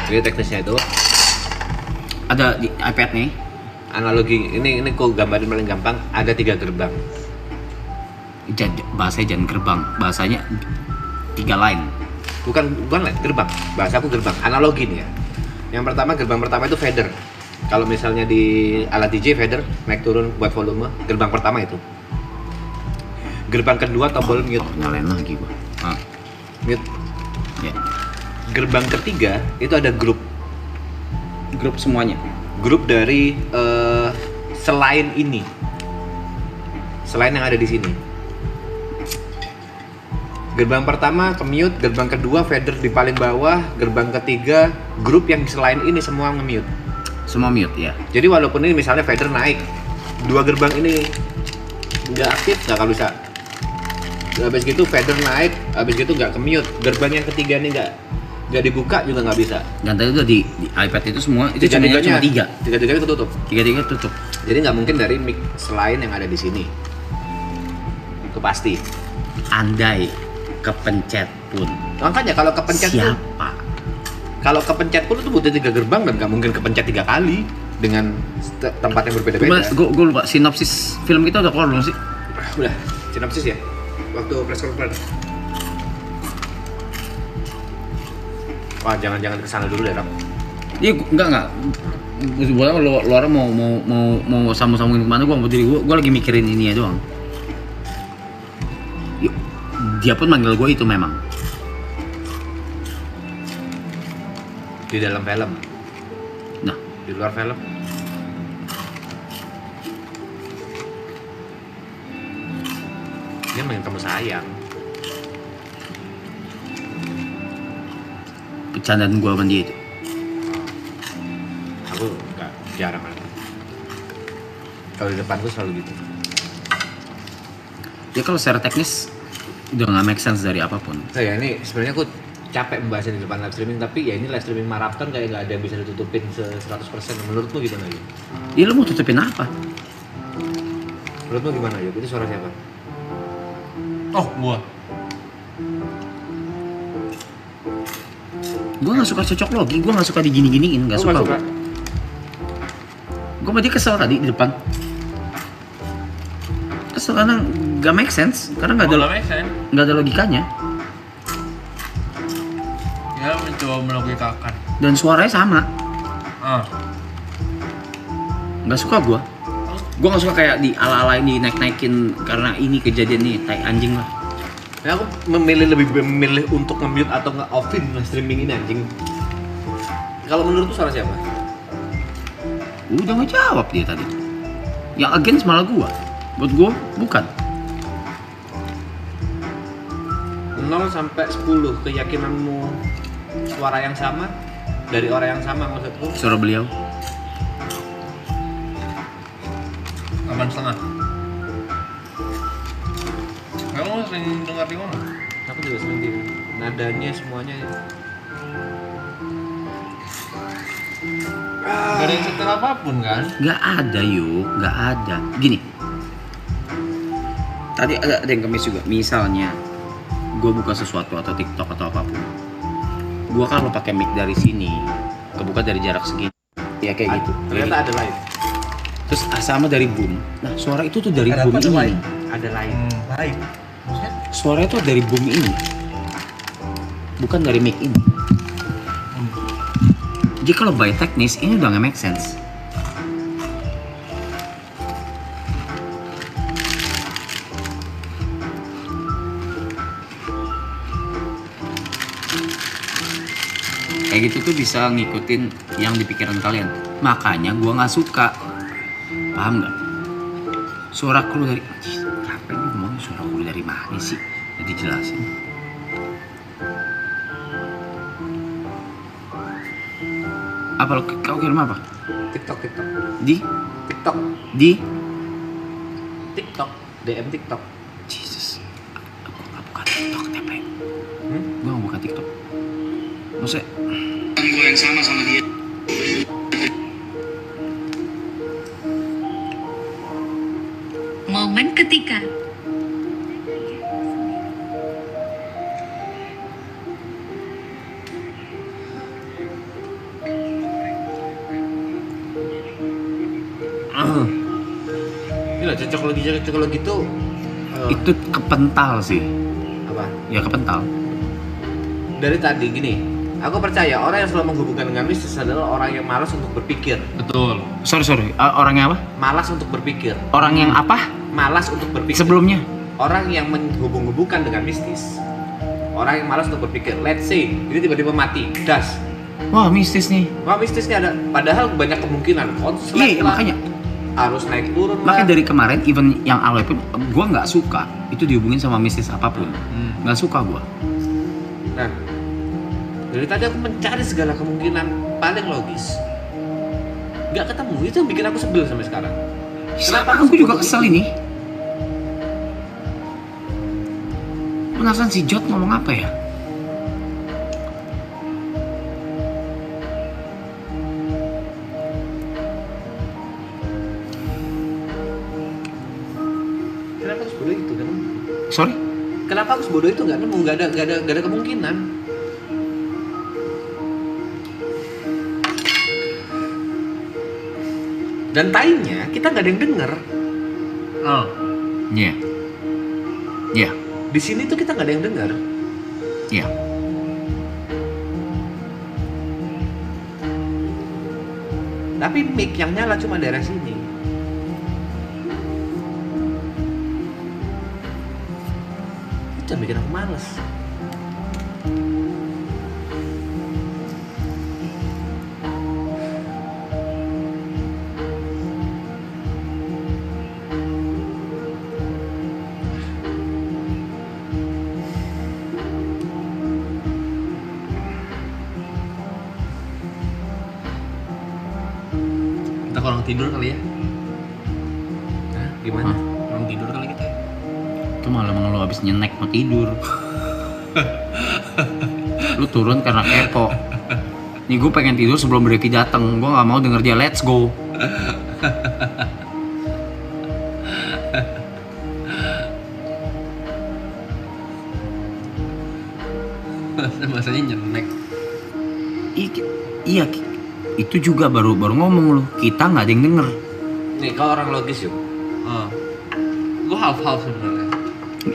Jadi teknisnya itu Ada di iPad nih. analogi ini kok gambarin paling gampang, ada 3 gerbang. Bahasanya jangan gerbang, bahasanya 3 line. Bukan gerbang, bahasa aku gerbang, analogi nih ya. Yang pertama, gerbang pertama itu fader. Kalau misalnya di alat DJ fader, naik turun buat volume, gerbang pertama itu. Gerbang kedua tombol mute. Nyalain lagi gua. Mute. Ya. Gerbang ketiga itu ada grup. Grup semuanya. Grup dari selain ini. Selain yang ada di sini. Gerbang pertama ke mute, gerbang kedua fader di paling bawah, gerbang ketiga grup yang selain ini semua nge-mute. Semua mute ya. Jadi walaupun ini misalnya fader naik, 2 gerbang ini nggak aktif, nggak kalau bisa. Habis gitu fader naik, habis gitu nggak ke-mute. Gerbang yang ketiga ini nggak dibuka juga nggak bisa. Dan tadi udah di iPad itu semua itu cuma 3. Tiga-tiganya ketutup. 3 tutup. Jadi nggak mungkin dari mic selain yang ada di sini. Itu pasti. Andai kepencet pun. Makanya kalau kepencet tuh, siapa? kalau kepencet pun itu butuh 3 gerbang dan nggak mungkin kepencet 3 kali dengan tempat yang berbeda-beda. Gue lupa sinopsis film kita udah keluar belum sih? Udah, sinopsis ya. Waktu press conference. Wah, jangan kesana dulu deh, Ram. Iya, enggak. Buat apa lu orang mau sambung-sambungin kemana? Gue lagi mikirin ini ya doang. Dia pun manggil gue itu memang. Di dalam film. Nah, Di luar film. Dia manggil kamu sayang. bercandaan gue sama dia itu. Aku nggak jarang ada. Kalau di depan gue selalu gitu. Ya kalau secara teknis udah nggak make sense dari apapun. Ya ini sebenarnya aku capek membahasnya di depan live streaming, tapi ya ini live streaming maraton kayak nggak ada yang bisa ditutupin 100%. Menurutmu gimana ya? Iya, lu mau tutupin apa? Menurutmu gimana ya? Itu suara siapa? Oh, gua. Gue nggak suka cocok logi, gue nggak suka digini-giniin, nggak suka. Gue sama dia kesel tadi di depan. Kesel karena nggak make sense, karena nggak ada logikanya. Ya mencoba melogikakan. Dan suaranya sama. Nggak suka gue. Gue nggak suka kayak di ala-ala ini naik-naikin karena ini kejadian nih, tai anjing lah. Ya aku lebih memilih untuk nge-mute atau nge-offin streaming ini anjing. Kalau menurut tuh suara siapa? Udah ngejawab dia tadi. Yang against malah gue. Buat gue bukan. 0 sampai 10 keyakinanmu suara yang sama dari orang yang sama maksudku. Suara beliau. 8,5. Kamu sering dengar di ngomong? Aku juga sering di nadanya semuanya. Gak ada yang setel apapun kan? Nggak ada yuk, nggak ada. Gini. Tadi ada yang kemis juga. Misalnya, gue buka sesuatu atau TikTok atau apapun. Gue kalau pakai mic dari sini, kebuka dari jarak segini. Ya kayak gitu. Ternyata ada lain. Terus sama dari boom. Nah, suara itu tuh dari Ada boom apa tuh, ini. lain? Ada lain. Lain. Maksudnya? Suara itu dari boom ini. Bukan dari mic ini. Jadi kalau by teknis ini udah nggak make sense. Kayak gitu tuh bisa ngikutin yang di pikiran kalian. Makanya gua nggak suka. Paham nggak? Suara keluar dari... Kenapa ini ngomong suara keluar dari mana sih? Udah dijelasin. Apa lo kau kirim apa? TikTok. Di TikTok. DM TikTok. Jesus. Aku nggak buka TikTok TP. Gua nggak buka TikTok. Maksudnya gue yang sama dia. Momen ketika Gila, cocok lagi tuh Itu kepental sih. apa? Ya kepental. Dari tadi gini, aku percaya orang yang selalu menghubungkan dengan mistis adalah orang yang malas untuk berpikir. Betul. Sorry. Orangnya apa? Malas untuk berpikir. Orang yang apa? Malas untuk berpikir. Sebelumnya? Orang yang menghubung-hubungkan dengan mistis. Orang yang malas untuk berpikir. Let's say, ini tiba-tiba mati, das. Wah, mistis nih. Wah, mistisnya ada. Padahal banyak kemungkinan. Konslet Iya, lah, makanya. harus naik turun lah. Makanya dari kemarin, even yang awal pun, gue nggak suka itu dihubungin sama mistis apapun. Nggak suka gue. Nah, dari tadi aku mencari segala kemungkinan paling logis. Nggak ketemu, itu yang bikin aku sebel sampai sekarang. Kenapa aku juga kesel ini? Penasaran si Jot ngomong apa ya? Kenapa aku sebodoh itu kan? Sorry? Kenapa aku sebodoh itu nggak nemu? Nggak ada kemungkinan. Dan tainya kita nggak ada yang denger. Oh. Iya. Iya. Di sini tuh kita nggak ada yang denger. Iya. Tapi mic yang nyala cuma daerah sini. Itu yang bikin aku males. Kita kalau tidur kali ya. Hah? Gimana? Hah? Orang tidur kali kita. Itu malah mengeluh habis nyenek mau tidur. Lu turun karena kepo. Nih gue pengen tidur sebelum Brevi dateng. Gue nggak mau denger dia let's go. Masanya nyenek. Iya, itu juga baru ngomong lu. Kita nggak ada yang denger. Nih, kalau orang logis yuk. Oh. Gue half sebenarnya.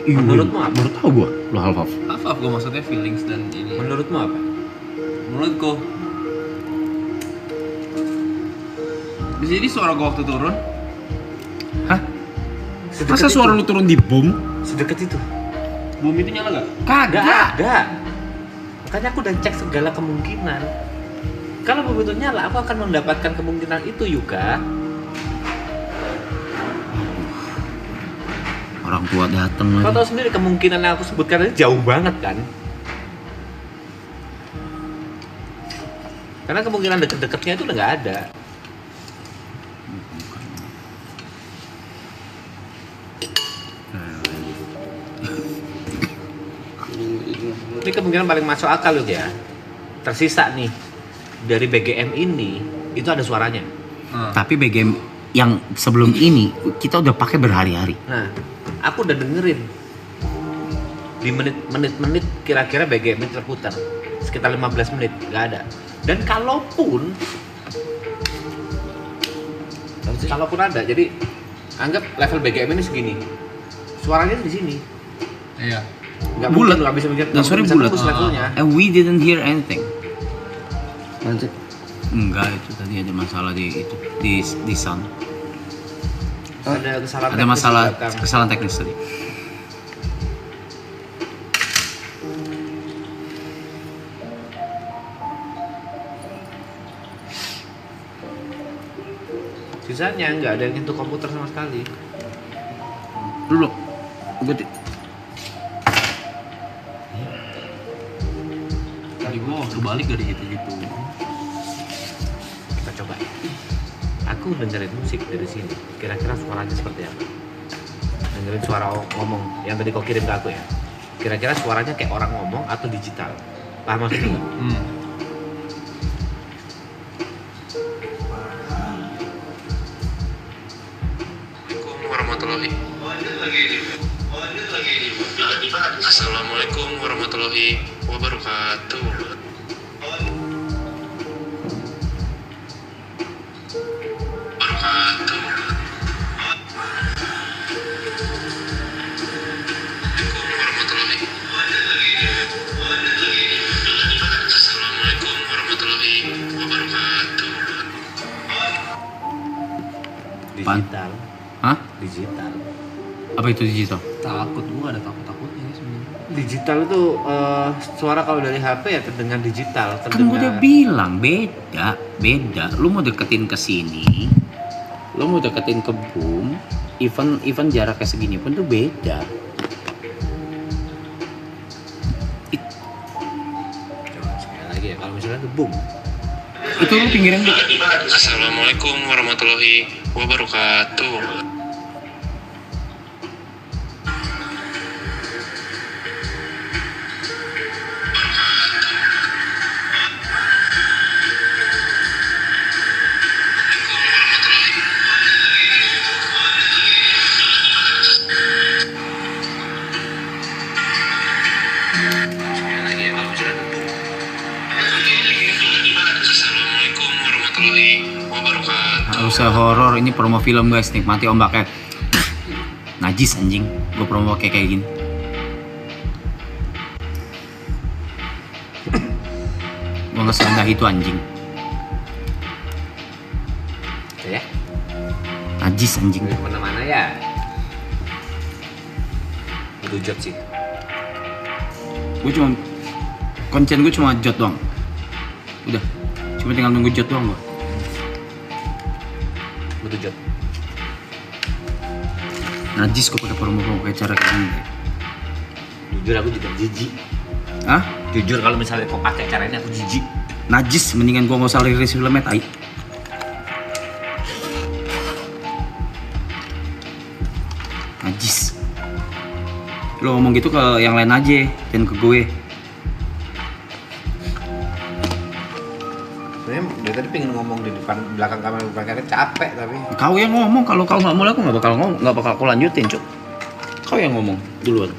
Menurutmu apa? Baru tahu gue. Lu half. Half gue maksudnya feelings dan ini. Menurutmu apa? Menurutku. Di sini suara gue waktu turun. Hah? Sedekat Masa itu? suara lu turun di boom? Sedekat itu? Bumi itu nyala gak? Nggak Kagak. ada. Makanya aku udah cek segala kemungkinan. Kalau begitu nyala, aku akan mendapatkan kemungkinan itu, Yuka. Orang tua dateng Kau lagi. tahu sendiri kemungkinan yang aku sebutkan tadi jauh banget kan? Karena kemungkinan deket-deketnya itu udah nggak ada. Ini kemungkinan paling masuk akal loh ya. Tersisa nih dari BGM ini itu ada suaranya. Tapi BGM yang sebelum ini kita udah pakai berhari-hari. Nah, aku udah dengerin di menit-menit kira-kira BGM ini terputar sekitar 15 menit nggak ada. Dan kalaupun ada, jadi anggap level BGM ini segini, suaranya di sini. Iya. Nggak Bulat. mungkin, nggak bisa Dan suara bisa bulat. tembus levelnya. And we didn't hear anything. Lanjut. Enggak, itu tadi ada masalah di sound. Ada kesalahan. Ada teknis masalah di belakang. kesalahan teknis tadi. Sisanya nggak ada yang nyentuh komputer sama sekali. Dulu. Gue Tadi gue waktu balik dari gitu-gitu. Kita coba. Aku dengerin musik dari sini. Kira-kira suaranya seperti apa? Dengerin suara ngomong yang tadi kau kirim ke aku ya. Kira-kira suaranya kayak orang ngomong atau digital? Paham maksudnya nggak? Assalamualaikum warahmatullahi wabarakatuh. Wabarakatuh. Apaan? Digital. Hah? Digital. Apa itu digital? Takut, gue gak ada takut-takutnya sebenarnya. Digital itu suara kalau dari HP ya terdengar digital. Kan gue udah bilang beda. Lu mau deketin ke sini, lu mau deketin ke boom, even jaraknya segini pun tuh beda. Coba sekali lagi ya, kalau misalnya itu boom. Itu lu pinggirin dulu. Assalamualaikum warahmatullahi wabarakatuh. Sekali lagi ya, kalau misalnya itu boom. Assalamualaikum warahmatullahi wabarakatuh. Nggak usah horor, ini promo film guys, nikmati ombaknya. Najis anjing, gue promo kayak gini. Gue nggak serendah itu anjing, Ya, najis anjing. dari kemana-mana ya. Itu jod sih. Gue cuma konten gue cuma jot doang. Udah, cuma tinggal nunggu jot doang gue. Itu jod. Najis gue pakai promo kayak cara kayak gini. Jujur aku juga jijik. Hah? Jujur kalau misalnya kau pakai cara ini aku jijik. Najis, mendingan gue nggak usah rilis filmnya tai. Najis. Lo ngomong gitu ke yang lain aja, dan ke gue. Sebenarnya dari tadi pengen ngomong di depan belakang kamera capek tapi. Kau yang ngomong, kalau kau nggak mau aku nggak bakal aku lanjutin cuk. Kau yang ngomong duluan.